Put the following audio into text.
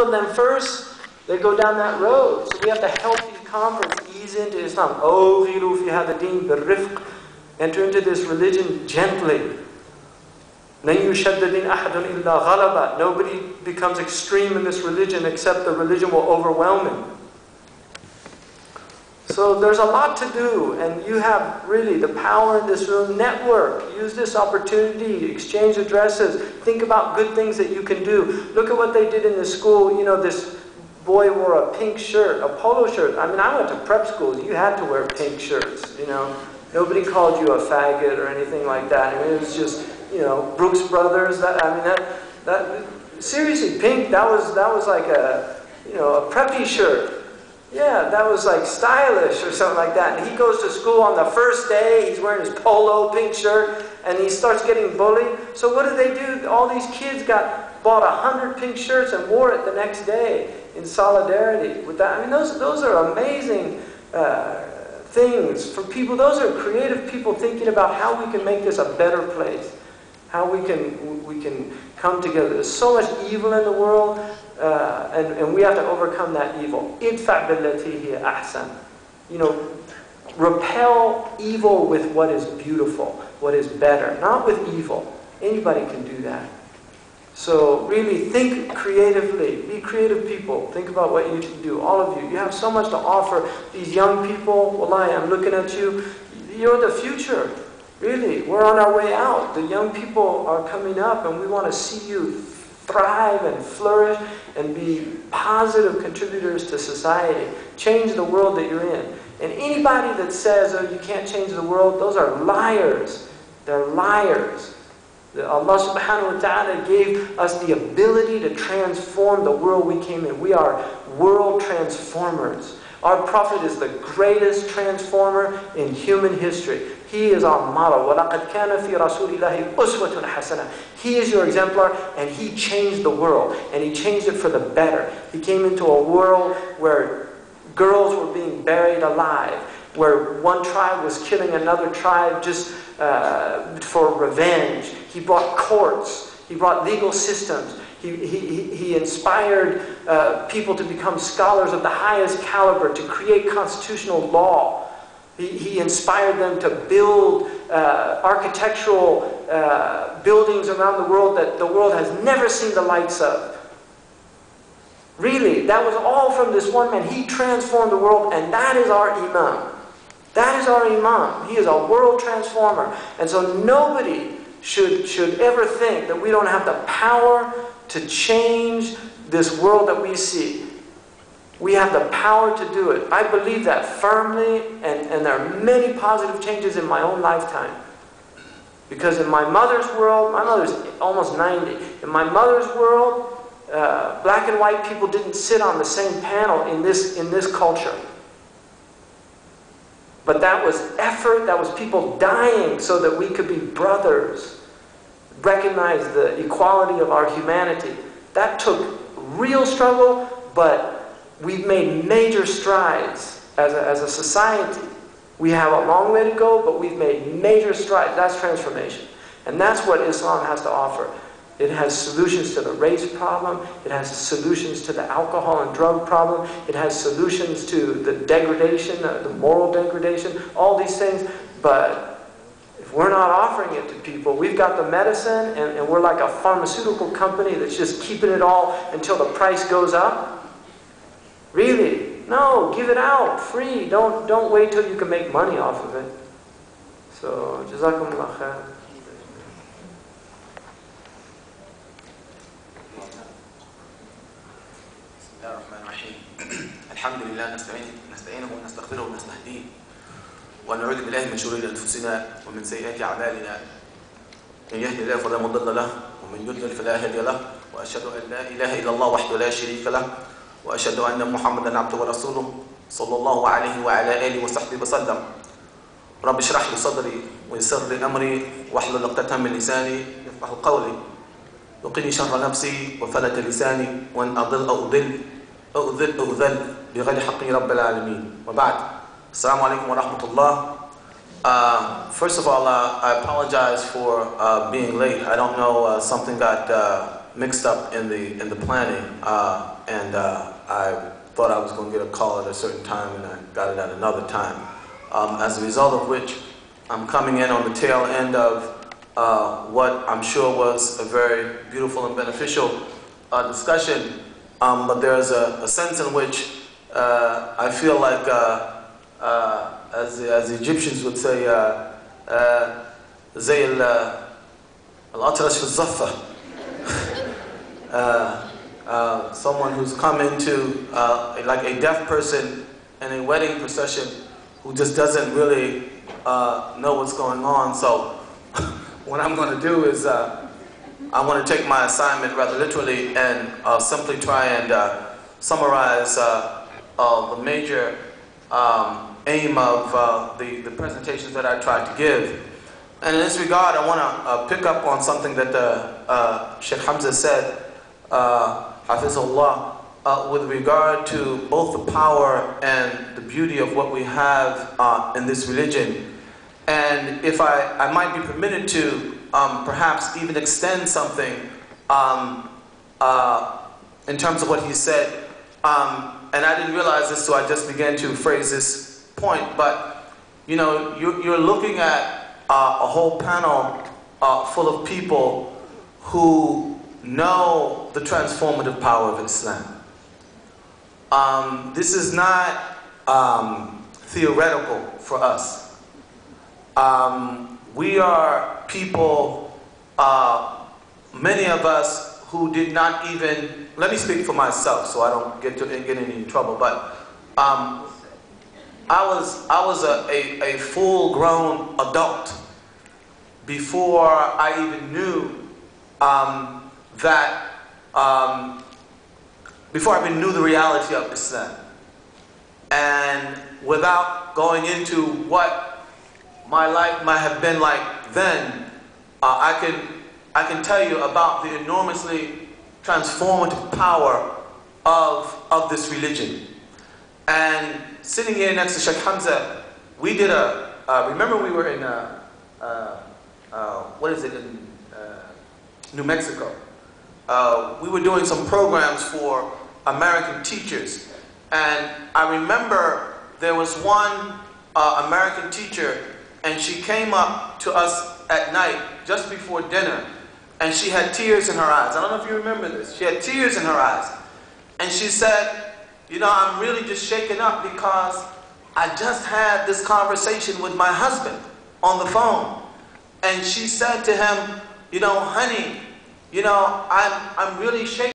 of them first, they go down that road. So we have to help these converts ease into Islam. Oh, ghiru fi hadha deen birrifq. Enter into this religion gently. Nobody becomes extreme in this religion except the religion will overwhelm him. So there's a lot to do, and you have really the power in this room. Network. Use this opportunity. Exchange addresses. Think about good things that you can do. Look at what they did in the school. You know, this boy wore a pink shirt, a polo shirt. I mean, I went to prep schools. You had to wear pink shirts, you know. Nobody called you a faggot or anything like that. I mean, it was just, you know, Brooks Brothers. Seriously, pink. That was like a, you know, a preppy shirt. Yeah, that was like stylish or something like that. And he goes to school on the first day. He's wearing his polo pink shirt, and he starts getting bullied. So what do? All these kids bought 100 pink shirts and wore it the next day in solidarity with that. I mean, those are amazing. Things for people. Those are creative people thinking about how we can make this a better place, how we can come together. There's so much evil in the world, and we have to overcome that evil. Idfa' billati hiya ahsan. You know, repel evil with what is beautiful, what is better, not with evil. Anybody can do that. So really think creatively. Be creative people. Think about what you can do. All of you. You have so much to offer. These young people, wallahi, I'm looking at you. You're the future. Really. We're on our way out. The young people are coming up, and we want to see you thrive and flourish and be positive contributors to society. Change the world that you're in. And anybody that says, oh, you can't change the world, those are liars. They're liars. Allah subhanahu wa ta'ala gave us the ability to transform the world we came in. We are world transformers. Our Prophet is the greatest transformer in human history. He is our model. وَلَقَدْ كَانَ فِي رَسُولِ اللَّهِ أُسْوَةٌ حَسَنَةٌ. He is your exemplar, and he changed the world. And he changed it for the better. He came into a world where girls were being buried alive, where one tribe was killing another tribe just for revenge. He brought courts. He brought legal systems. He inspired people to become scholars of the highest caliber, to create constitutional law. He inspired them to build architectural buildings around the world that the world has never seen the likes of. Really, that was all from this one man. He transformed the world, and that is our Imam. That is our Imam. He is a world transformer. And so nobody should ever think that we don't have the power to change this world that we see. We have the power to do it. I believe that firmly, and there are many positive changes in my own lifetime. Because in my mother's world, my mother's almost 90. In my mother's world, black and white people didn't sit on the same panel in this culture. But that was effort, that was people dying so that we could be brothers. Recognize the equality of our humanity. That took real struggle, but we've made major strides as a society. We have a long way to go, but we've made major strides. That's transformation. And that's what Islam has to offer. It has solutions to the race problem. It has solutions to the alcohol and drug problem. It has solutions to the degradation, the moral degradation, all these things. But if we're not offering it to people, we've got the medicine, and we're like a pharmaceutical company that's just keeping it all until the price goes up. Really? No, give it out, free. Don't wait till you can make money off of it. So, Jazakumullah khair. الحمد لله نستعينه ونستغفره ونستهديه ونعوذ بالله من شرور انفسنا ومن سيئات اعمالنا من يهد الله فلا مضل له ومن يضلل فلا هادي له واشهد ان لا اله الا الله وحده لا شريك له واشهد ان محمدا عبده ورسوله صلى الله عليه وعلى اله وصحبه وسلم رب اشرح لي صدري ويسر لي امري واحلل عقدة من لساني يفقهوا قولي وقني شر نفسي وفلت لساني وان اضل او اضل أؤذل بغير حق رب العالمين وبعد السلام عليكم ورحمة الله. First of all, I apologize for being late. I don't know, something got mixed up in the planning, and I thought I was going to get a call at a certain time, and I got it at another time. As a result of which, I'm coming in on the tail end of what I'm sure was a very beautiful and beneficial discussion, but there's a sense in which I feel like, as the Egyptians would say, زي الأطرش في الزفة. Someone who's come into, like a deaf person in a wedding procession who just doesn't really know what's going on. So what I'm going to do is I want to take my assignment rather literally and simply try and summarize the major aim of the presentations that I tried to give. And in this regard, I want to pick up on something that Sheikh Hamza said, Hafizullah, with regard to both the power and the beauty of what we have in this religion. And if I might be permitted to perhaps even extend something in terms of what he said, and I didn't realize this, so I just began to phrase this point, but you know, you're looking at a whole panel full of people who know the transformative power of Islam. This is not theoretical for us. We are people, many of us who did not even, let me speak for myself so I don't get in any trouble, but I was a full-grown adult before I even knew before I even knew the reality of Islam. And without going into what my life might have been like then, I can tell you about the enormously transformative power of this religion. And sitting here next to Sheikh Hamza, we did remember we were in what is it, in New Mexico. We were doing some programs for American teachers. And I remember there was one American teacher, and she came up to us at night, just before dinner, and she had tears in her eyes. I don't know if you remember this. She had tears in her eyes. And she said, you know, I'm really just shaken up because I just had this conversation with my husband on the phone. And she said to him, you know, honey, you know, I'm really shaken.